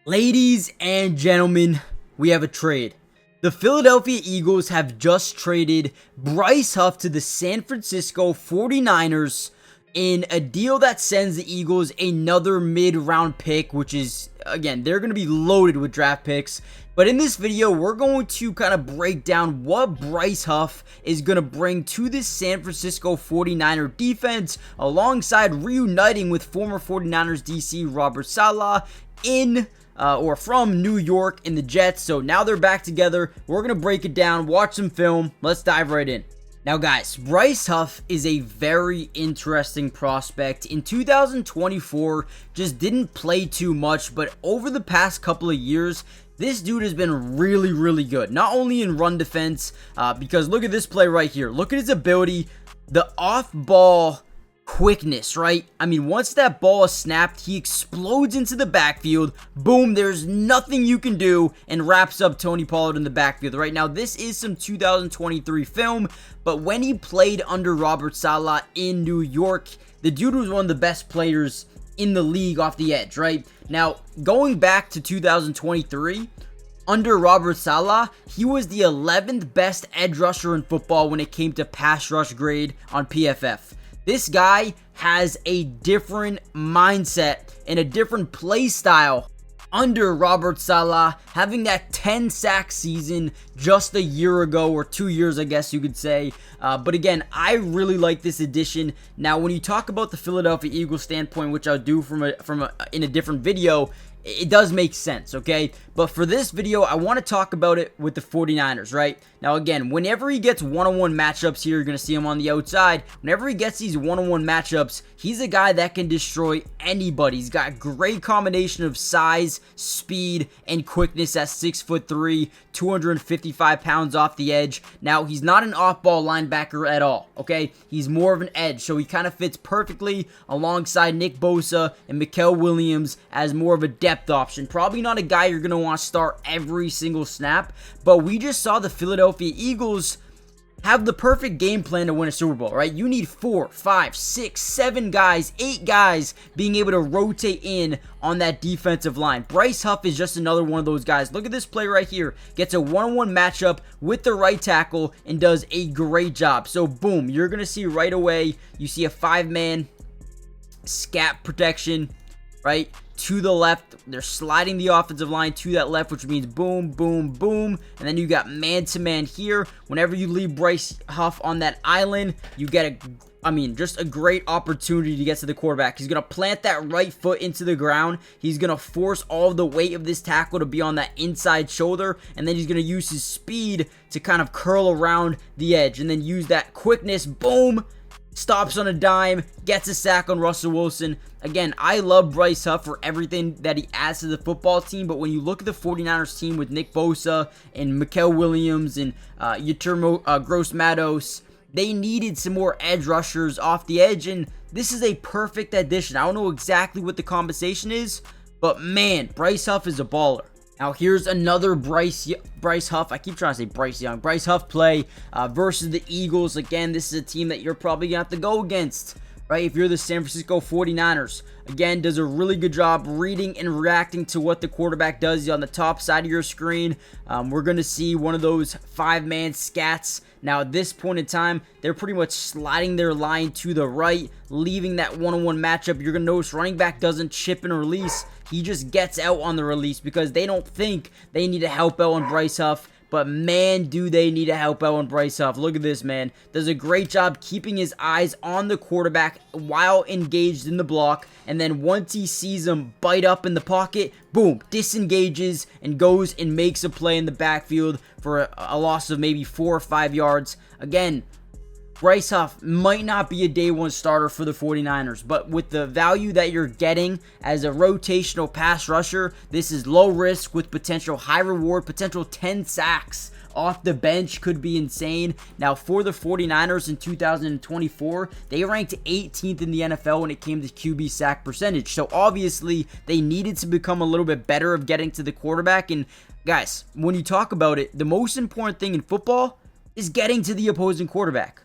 Ladies and gentlemen, we have a trade. The Philadelphia Eagles have just traded Bryce Huff to the San Francisco 49ers in a deal that sends the Eagles another mid-round pick, which is, again, they're going to be loaded with draft picks. But in this video, we're going to kind of break down what Bryce Huff is going to bring to this San Francisco 49er defense, alongside reuniting with former 49ers DC Robert Saleh from New York in the Jets. So now they're back together. We're going to break it down, watch some film. Let's dive right in. Now guys, Bryce Huff is a very interesting prospect. In 2024, just didn't play too much, but over the past couple of years, this dude has been really good. Not only in run defense, because look at this play right here. Look at his ability, the off-ball quickness, right? I mean, once that ball is snapped, he explodes into the backfield. Boom, there's nothing you can do, and wraps up Tony Pollard in the backfield. Right now, this is some 2023 film, but when he played under Robert Saleh in New York, the dude was one of the best players in the league off the edge, right? Now, going back to 2023, under Robert Saleh, he was the 11th best edge rusher in football when it came to pass rush grade on PFF. This guy has a different mindset and a different play style under Robert Saleh, having that 10-sack season just a year ago, or 2 years, I guess you could say. But again, I really like this addition. Now, when you talk about the Philadelphia Eagles standpoint, which I'll do in a different video, it does make sense, okay? But for this video, I want to talk about it with the 49ers, right? Now, again, whenever he gets one-on-one matchups here, you're going to see him on the outside. Whenever he gets these one-on-one matchups, he's a guy that can destroy anybody. He's got a great combination of size, speed, and quickness at 6'3", 255 pounds off the edge. Now, he's not an off-ball linebacker at all, okay? He's more of an edge, so he kind of fits perfectly alongside Nick Bosa and Mikael Williams as more of a depth option. Probably not a guy you're going to want to start every single snap, but we just saw the Philadelphia Eagles have the perfect game plan to win a Super Bowl, right? You need 4, 5, 6, 7 guys, 8 guys being able to rotate in on that defensive line. Bryce Huff is just another one of those guys. Look at this play right here. Gets a one-on-one matchup with the right tackle and does a great job. So boom, you're going to see right away, you see a 5-man scat protection, right? To the left, they're sliding the offensive line to that left, which means boom, boom, boom, and then you got man-to-man here. Whenever you leave Bryce Huff on that island, you get just a great opportunity to get to the quarterback. He's going to plant that right foot into the ground. He's going to force all of the weight of this tackle to be on that inside shoulder, and then he's going to use his speed to kind of curl around the edge, and then use that quickness, boom, stops on a dime, gets a sack on Russell Wilson. Again, I love Bryce Huff for everything that he adds to the football team, but when you look at the 49ers team with Nick Bosa and Mikael Williams and Yeturmo Gross-Matos, they needed some more edge rushers off the edge, and this is a perfect addition. I don't know exactly what the compensation is, but man, Bryce Huff is a baller. Now here's another Bryce Huff. I keep trying to say Bryce Young. Bryce Huff play versus the Eagles. Again, this is a team that you're probably going to have to go against, right? If you're the San Francisco 49ers. Again, does a really good job reading and reacting to what the quarterback does on the top side of your screen. We're going to see one of those 5-man scats. Now, at this point in time, they're pretty much sliding their line to the right, leaving that one-on-one matchup. You're going to notice running back doesn't chip and release. He just gets out on the release because they don't think they need to help out on Bryce Huff. But man, do they need to help out on Bryce Huff. Look at this, man. Does a great job keeping his eyes on the quarterback while engaged in the block. And then once he sees him bite up in the pocket, boom, disengages and goes and makes a play in the backfield for a loss of maybe 4 or 5 yards. Again, Bryce Huff might not be a day one starter for the 49ers, but with the value that you're getting as a rotational pass rusher, this is low risk with potential high reward, potential 10 sacks off the bench could be insane. Now, for the 49ers in 2024, they ranked 18th in the NFL when it came to QB sack percentage. So obviously, they needed to become a little bit better of getting to the quarterback. And guys, when you talk about it, the most important thing in football is getting to the opposing quarterback.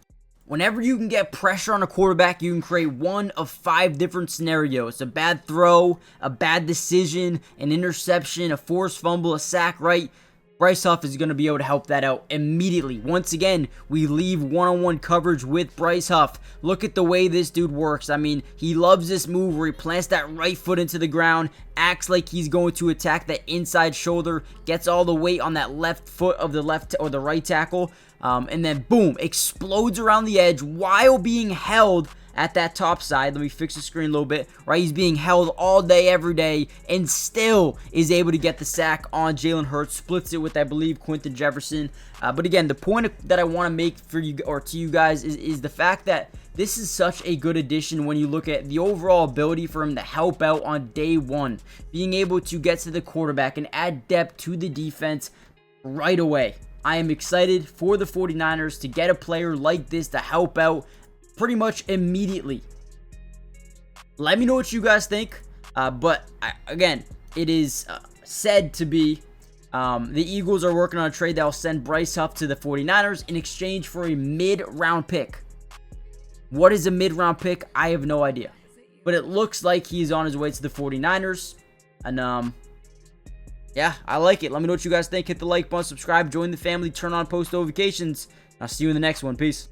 Whenever you can get pressure on a quarterback, you can create one of 5 different scenarios. A bad throw, a bad decision, an interception, a forced fumble, a sack, right? Bryce Huff is going to be able to help that out immediately. Once again, we leave one-on-one coverage with Bryce Huff. Look at the way this dude works. I mean, he loves this move where he plants that right foot into the ground, acts like he's going to attack that inside shoulder, gets all the weight on that left foot of the left or the right tackle, and then boom, explodes around the edge while being held at that top side. Let me fix the screen a little bit, right? He's being held all day, every day, and still is able to get the sack on Jalen Hurts. Splits it with, I believe, Quentin Jefferson. But again, the point that I want to make for you or to you guys is the fact that this is such a good addition when you look at the overall ability for him to help out on day one. Being able to get to the quarterback and add depth to the defense right away. I am excited for the 49ers to get a player like this to help out pretty much immediately. Let me know what you guys think. Again, it is said to be the Eagles are working on a trade that will send Bryce Huff to the 49ers in exchange for a mid-round pick. What is a mid-round pick? I have no idea. But it looks like he's on his way to the 49ers. And, yeah, I like it. Let me know what you guys think. Hit the like button, subscribe, join the family, turn on post notifications. I'll see you in the next one. Peace.